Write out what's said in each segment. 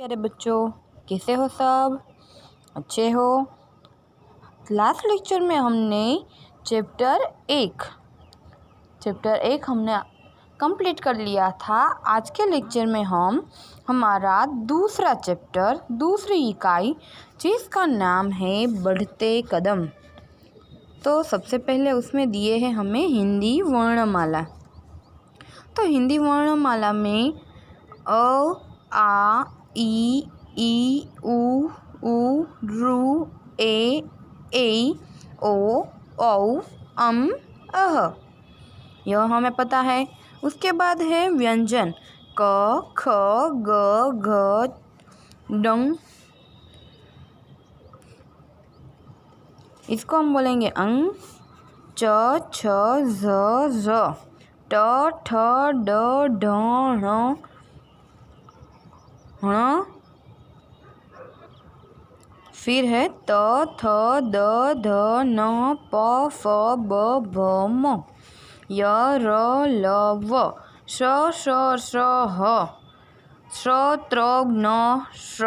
प्यारे बच्चों, कैसे हो सब? अच्छे हो? लास्ट लेक्चर में हमने चैप्टर एक हमने कंप्लीट कर लिया था। आज के लेक्चर में हम हमारा दूसरा चैप्टर, दूसरी इकाई, जिसका नाम है बढ़ते कदम। तो सबसे पहले उसमें दिए हैं हमें हिंदी वर्णमाला। तो हिंदी वर्णमाला में अ, आ, ई, उ, ऋ, ए, ओ, औ, अह, यह हमें पता है। उसके बाद है व्यंजन क, ख, ग, घ, ङ। इसको हम बोलेंगे अंग। च, छ, झ, ट, ठ, ड, ढ, ण, ण। फिर है त, थ, द, ध, न, प, फ, ब, भ, म, य, र, ल, व, श, ह, श्र, त्र, ज्ञ, श्र।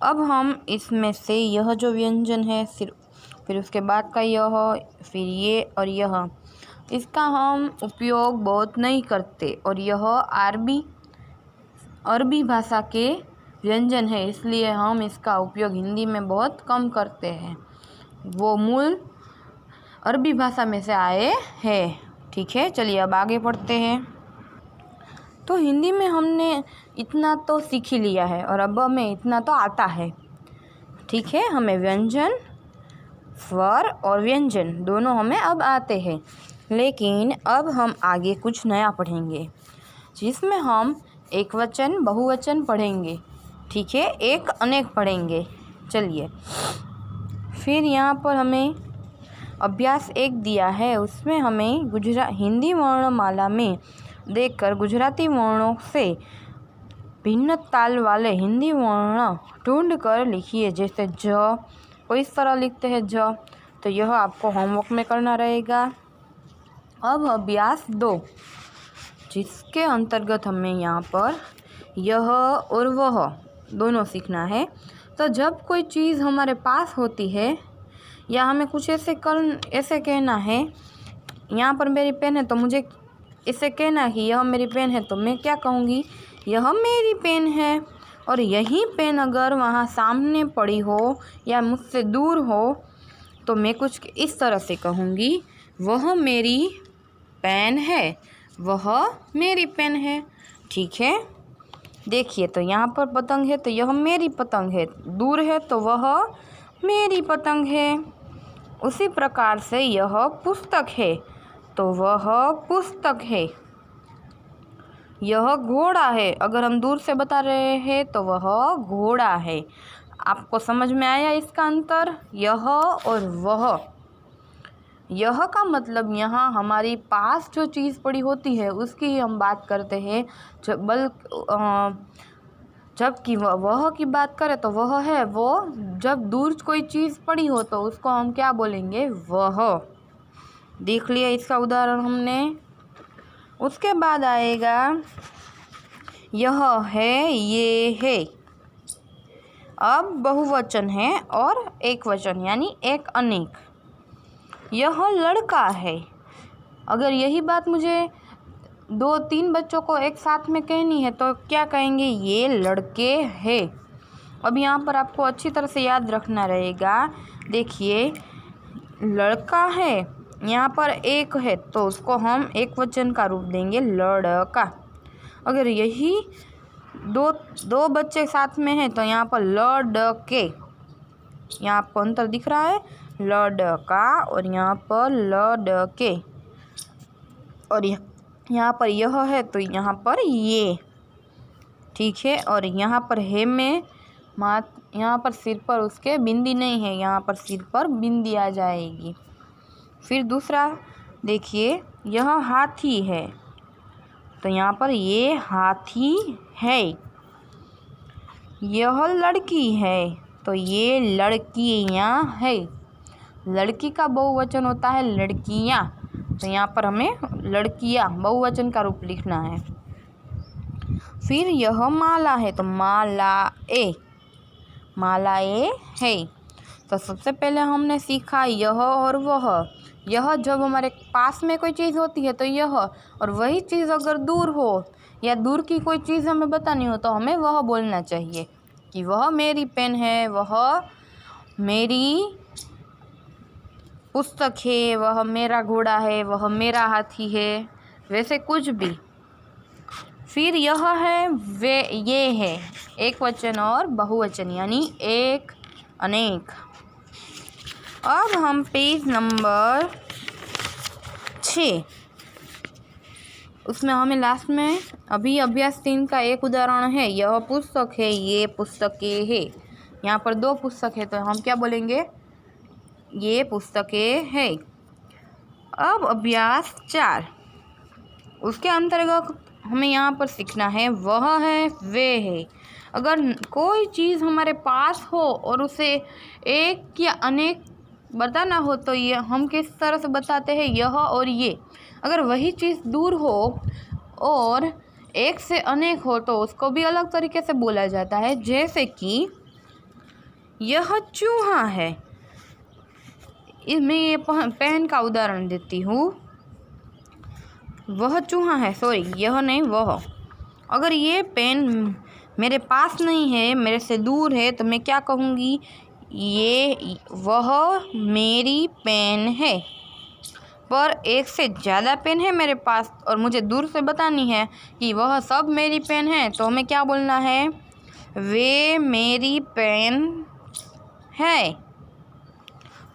अब हम इसमें से यह जो व्यंजन है, फिर उसके बाद का यह, फिर ये और यह, इसका हम उपयोग बहुत नहीं करते। और यह अरबी भाषा के व्यंजन है, इसलिए हम इसका उपयोग हिंदी में बहुत कम करते हैं। वो मूल अरबी भाषा में से आए हैं। ठीक है, चलिए अब आगे पढ़ते हैं। तो हिंदी में हमने इतना तो सीख ही लिया है और अब हमें इतना तो आता है। ठीक है, हमें व्यंजन, स्वर और व्यंजन दोनों हमें अब आते हैं। लेकिन अब हम आगे कुछ नया पढ़ेंगे, जिसमें हम एक वचन, बहुवचन पढ़ेंगे। ठीक है, एक अनेक पढ़ेंगे। चलिए, फिर यहाँ पर हमें अभ्यास 1 दिया है। उसमें हमें हिंदी वर्णमाला में देखकर गुजराती वर्णों से भिन्न ताल वाले हिंदी वर्ण ढूंढ कर लिखिए। जैसे ज को इस तरह लिखते हैं ज, तो यह आपको होमवर्क में करना रहेगा। अब अभ्यास 2, जिसके अंतर्गत हमें यहाँ पर यह और वह दोनों सीखना है। तो जब कोई चीज़ हमारे पास होती है या हमें कुछ ऐसे कहना है, यहाँ पर मेरी पेन है तो मुझे इसे कहना कि यह मेरी पेन है, तो मैं क्या कहूँगी? यह मेरी पेन है। और यही पेन अगर वहाँ सामने पड़ी हो या मुझसे दूर हो तो मैं कुछ इस तरह से कहूँगी, वह मेरी पेन है, वह मेरी पेन है। ठीक है, देखिए, तो यहाँ पर पतंग है तो यह मेरी पतंग है, दूर है तो वह मेरी पतंग है। उसी प्रकार से यह पुस्तक है तो वह पुस्तक है। यह घोड़ा है, अगर हम दूर से बता रहे हैं तो वह घोड़ा है। आपको समझ में आया इसका अंतर, यह और वह? यह का मतलब यहाँ हमारी पास जो चीज़ पड़ी होती है उसकी ही हम बात करते हैं। जबकि वह की बात करें तो वह है वो। जब दूर कोई चीज़ पड़ी हो तो उसको हम क्या बोलेंगे? वह। देख लिया इसका उदाहरण हमने। उसके बाद आएगा यह है, ये है। अब बहुवचन है और एक वचन, यानी एक अनेक। यह लड़का है, अगर यही बात मुझे 2-3 बच्चों को एक साथ में कहनी है तो क्या कहेंगे? ये लड़के हैं। अब यहाँ पर आपको अच्छी तरह से याद रखना रहेगा। देखिए, लड़का है, यहाँ पर एक है तो उसको हम एक वचन का रूप देंगे, लड़का। अगर यही दो बच्चे साथ में हैं तो यहाँ पर लड़के, यहाँ आपको अंतर दिख रहा है, लड़का और यहाँ पर लड़के। और यहाँ पर यह है तो यहाँ पर ये। ठीक है, और यहाँ पर है में यहाँ पर सिर पर उसके बिंदी नहीं है, यहाँ पर सिर पर बिंदी आ जाएगी। फिर दूसरा देखिए, यह हाथी है तो यहाँ पर ये हाथी है। यह लड़की है तो ये लड़कियाँ है। लड़की का बहुवचन होता है लड़कियाँ, तो यहाँ पर हमें लड़कियाँ बहुवचन का रूप लिखना है। फिर यह माला है तो मालाए, मालाए है। तो सबसे पहले हमने सीखा यह और वह। यह जब हमारे पास में कोई चीज़ होती है तो यह, और वही चीज़ अगर दूर हो या दूर की कोई चीज़ हमें बतानी हो तो हमें वह बोलना चाहिए कि वह मेरी पेन है, वह मेरी पुस्तक है, वह मेरा घोड़ा है, वह मेरा हाथी है, वैसे कुछ भी। फिर यह है, वे, ये है, एक वचन और बहुवचन यानी एक, अनेक। अब हम पेज नंबर 6, उसमें हमें लास्ट में अभी अभ्यास 3 का एक उदाहरण है, यह पुस्तक है, ये पुस्तकें है। यहाँ पर 2 पुस्तक है तो हम क्या बोलेंगे, ये पुस्तकें है। अब अभ्यास 4, उसके अंतर्गत हमें यहाँ पर सीखना है वह है, वे है। अगर कोई चीज़ हमारे पास हो और उसे एक या अनेक बताना हो तो ये हम किस तरह से बताते हैं, यह और ये। अगर वही चीज़ दूर हो और एक से अनेक हो तो उसको भी अलग तरीके से बोला जाता है। जैसे कि यह चूहा है, मैं ये पेन का उदाहरण देती हूँ। वह चूहा है, सॉरी यह नहीं वह। अगर ये पेन मेरे पास नहीं है, मेरे से दूर है, तो मैं क्या कहूँगी, ये वह मेरी पेन है। पर एक से ज़्यादा पेन है मेरे पास और मुझे दूर से बतानी है कि वह सब मेरी पेन है, तो हमें क्या बोलना है, वे मेरी पेन है।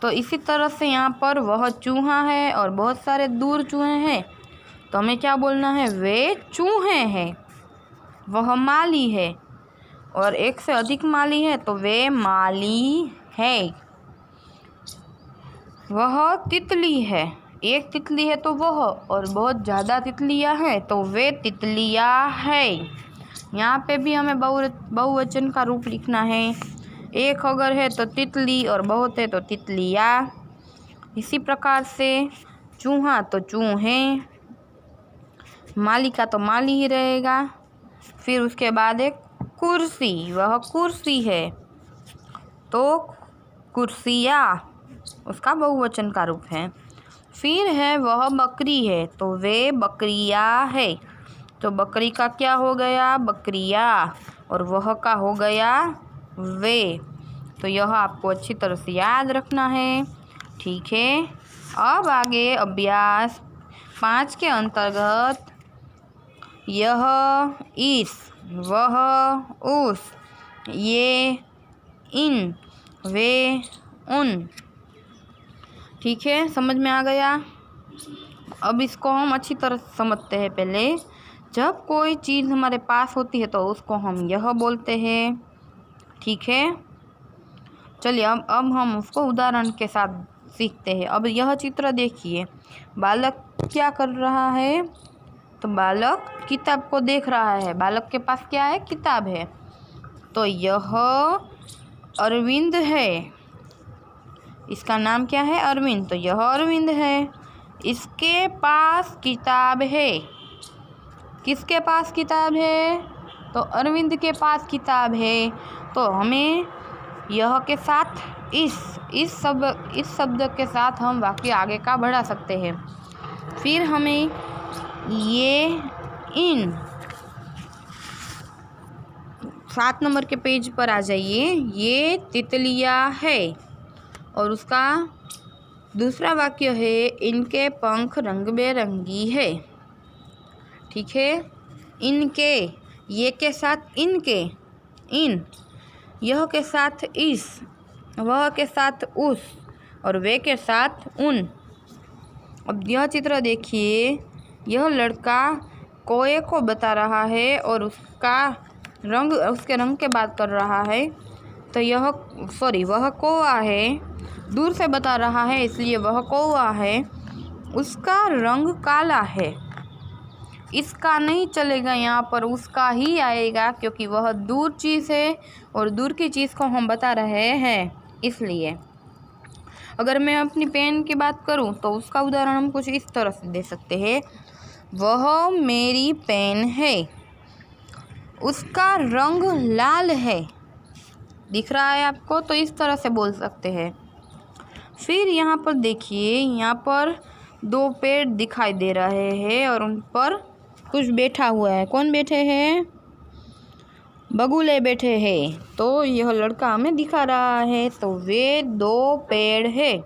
तो इसी तरह से यहाँ पर वह चूहा है और बहुत सारे दूर चूहे हैं, तो हमें क्या बोलना है, वे चूहे हैं। वह माली है और एक से अधिक माली है तो वे माली है। वह तितली है, एक तितली है तो वह, और बहुत ज़्यादा तितलियाँ हैं तो वे तितलियाँ है। यहाँ पे भी हमें बहुवचन का रूप लिखना है। एक अगर है तो तितली और बहुत है तो तितलियाँ। इसी प्रकार से चूहा तो चूहे, माली का तो माली ही रहेगा। फिर उसके बाद एक कुर्सी, वह कुर्सी है तो कुर्सियाँ उसका बहुवचन का रूप है। फिर है वह बकरी है तो वे बकरियाँ है, तो बकरी का क्या हो गया, बकरियाँ, और वह का हो गया वे। तो यह आपको अच्छी तरह से याद रखना है, ठीक है। अब आगे अभ्यास 5 के अंतर्गत यह, इस, वह, उस, ये, इन, वे, उन, ठीक है, समझ में आ गया। अब इसको हम अच्छी तरह से समझते हैं। पहले जब कोई चीज़ हमारे पास होती है तो उसको हम यह बोलते हैं, ठीक है। चलिए अब हम उसको उदाहरण के साथ सीखते हैं। अब यह चित्र देखिए, बालक क्या कर रहा है, तो बालक किताब को देख रहा है। बालक के पास क्या है, किताब है। तो यह अरविंद है, इसका नाम क्या है, अरविंद, तो यह अरविंद है। इसके पास किताब है, किसके पास किताब है, तो अरविंद के पास किताब है। तो हमें यह के साथ इस शब्द के साथ हम वाक्य आगे का बढ़ा सकते हैं। फिर हमें ये, इन, 7 नंबर के पेज पर आ जाइए। ये तितलियाँ है और उसका दूसरा वाक्य है, इनके पंख रंग बेरंगी है, ठीक है। इनके, ये के साथ इनके, इन, यह के साथ इस, वह के साथ उस, और वे के साथ उन। अब यह चित्र देखिए, यह लड़का कोए को बता रहा है और उसके रंग के बात कर रहा है। तो वह कौवा है, दूर से बता रहा है इसलिए वह कौवा है। उसका रंग काला है, इसका नहीं चलेगा, यहाँ पर उसका ही आएगा क्योंकि वह दूर चीज़ है और दूर की चीज़ को हम बता रहे हैं इसलिए। अगर मैं अपनी पेन की बात करूँ तो उसका उदाहरण हम कुछ इस तरह से दे सकते हैं, वह मेरी पेन है। उसका रंग लाल है। दिख रहा है आपको? तो इस तरह से बोल सकते हैं। फिर यहाँ पर देखिए, यहाँ पर 2 पेड़ दिखाई दे रहे हैं और उन पर कुछ बैठा हुआ है। कौन बैठे हैं? बगुले बैठे हैं। तो यह लड़का हमें दिखा रहा है। तो वे 2 पेड़ हैं,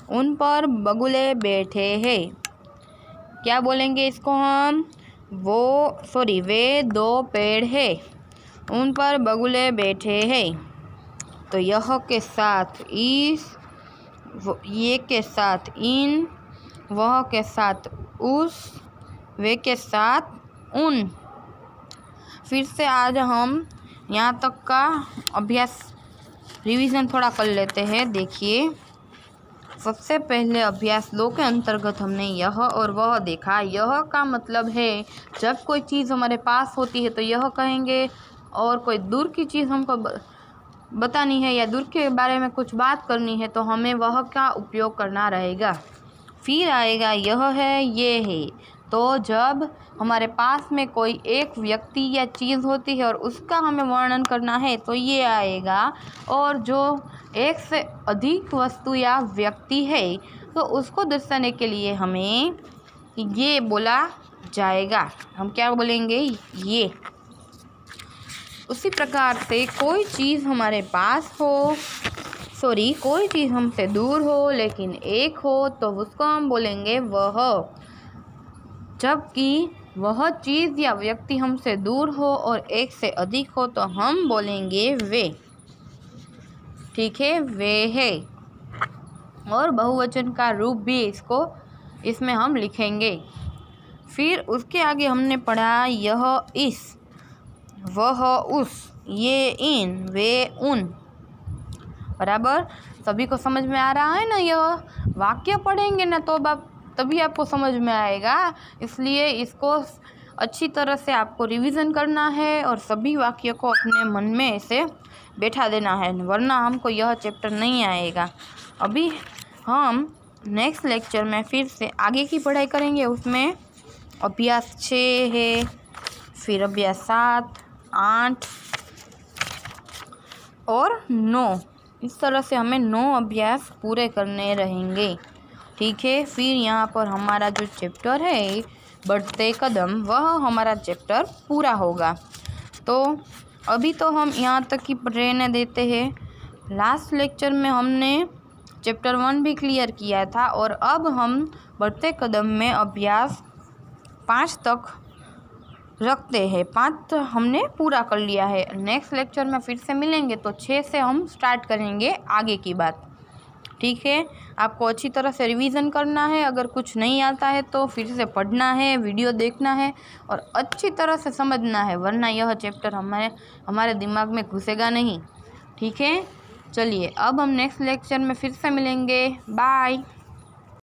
उन पर बगुले बैठे हैं। क्या बोलेंगे इसको हम? वे 2 पेड़ हैं, उन पर बगुले बैठे हैं। तो यह के साथ इस, ये के साथ इन, वह के साथ उस, वे के साथ उन। फिर से आज हम यहाँ तक का अभ्यास रिवीजन थोड़ा कर लेते हैं। देखिए, सबसे पहले अभ्यास 2 के अंतर्गत हमने यह और वह देखा। यह का मतलब है जब कोई चीज़ हमारे पास होती है तो यह कहेंगे, और कोई दूर की चीज़ हमको बतानी है या दूर के बारे में कुछ बात करनी है तो हमें वह का उपयोग करना रहेगा। फिर आएगा यह है, ये है। तो जब हमारे पास में कोई एक व्यक्ति या चीज़ होती है और उसका हमें वर्णन करना है तो ये आएगा। और जो एक से अधिक वस्तु या व्यक्ति है तो उसको दर्शाने के लिए हमें ये बोला जाएगा। हम क्या बोलेंगे? ये। उसी प्रकार से कोई चीज़ हमारे पास हो, कोई चीज़ हमसे दूर हो लेकिन एक हो तो उसको हम बोलेंगे वह। जबकि वह चीज़ या व्यक्ति हमसे दूर हो और एक से अधिक हो तो हम बोलेंगे वे। ठीक है, वे है। और बहुवचन का रूप भी इसमें हम लिखेंगे। फिर उसके आगे हमने पढ़ा यह इस, वह उस, ये इन, वे उन। बराबर? सभी को समझ में आ रहा है ना? यह वाक्य पढ़ेंगे ना तो तभी आपको समझ में आएगा। इसलिए इसको अच्छी तरह से आपको रिवीजन करना है और सभी वाक्य को अपने मन में ऐसे बैठा देना है, वरना हमको यह चैप्टर नहीं आएगा। अभी हम नेक्स्ट लेक्चर में फिर से आगे की पढ़ाई करेंगे। उसमें अभ्यास 6 है, फिर अभ्यास 7, 8 और 9। इस तरह से हमें 9 अभ्यास पूरे करने रहेंगे। ठीक है, फिर यहाँ पर हमारा जो चैप्टर है बढ़ते कदम, वह हमारा चैप्टर पूरा होगा। तो अभी तो हम यहाँ तक ही रहने देते हैं। लास्ट लेक्चर में हमने चैप्टर 1 भी क्लियर किया था और अब हम बढ़ते कदम में अभ्यास 5 तक रखते हैं। 5 तो हमने पूरा कर लिया है। नेक्स्ट लेक्चर में फिर से मिलेंगे तो 6 से हम स्टार्ट करेंगे आगे की बात। ठीक है, आपको अच्छी तरह से रिवीजन करना है। अगर कुछ नहीं आता है तो फिर से पढ़ना है, वीडियो देखना है और अच्छी तरह से समझना है, वरना यह चैप्टर हमारे दिमाग में घुसेगा नहीं। ठीक है, चलिए अब हम नेक्स्ट लेक्चर में फिर से मिलेंगे। बाय।